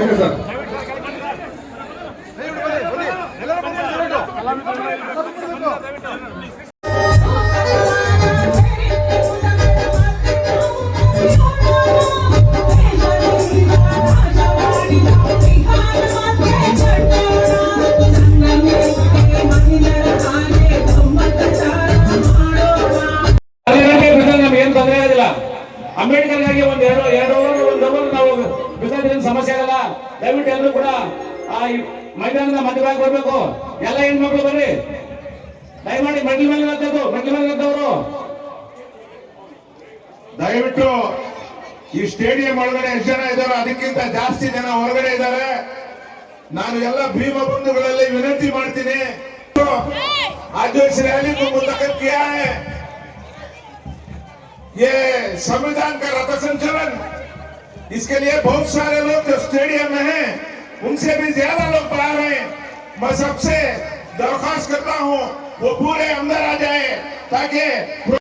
Okay sir. ಅಂಬೇಡ್ಕರ್ಗಾಗಿ ಎರಡು ನಾವು ಬಿಸಾಡಿದ ಸಮಸ್ಯೆ ಆಗಲ್ಲ. ದಯವಿಟ್ಟು ಎಲ್ಲರೂ ಕೂಡ ಆ ಮೈದಾನದ ಮಧ್ಯಭಾಗ ಬರ್ಬೇಕು. ಎಲ್ಲ ಹೆಣ್ಮಕ್ಳು ಬರ್ರಿ, ದಯಮಾಡಿ ಮೆಟ್ಲ ಮೇಲೆ ನಿಂತವರು ದಯವಿಟ್ಟು ಈ ಸ್ಟೇಡಿಯಂ ಒಳಗಡೆ ಎಷ್ಟು ಜನ ಇದ್ದಾರೋ ಅದಕ್ಕಿಂತ ಜಾಸ್ತಿ ಜನ ಹೊರಗಡೆ ಇದ್ದಾರೆ. ನಾನು ಎಲ್ಲ ಭೀಮ ಬಂಧುಗಳಲ್ಲಿ ವಿನಂತಿ ಮಾಡ್ತೀನಿ. आज जो इस रैली को मुंतखब किया है, ये संविधान का रथ संचलन, इसके लिए बहुत सारे लोग जो स्टेडियम में हैं उनसे भी ज्यादा लोग बाहर हैं. मैं सबसे दरख्वास्त करता हूं वो पूरे अंदर आ जाए ताकि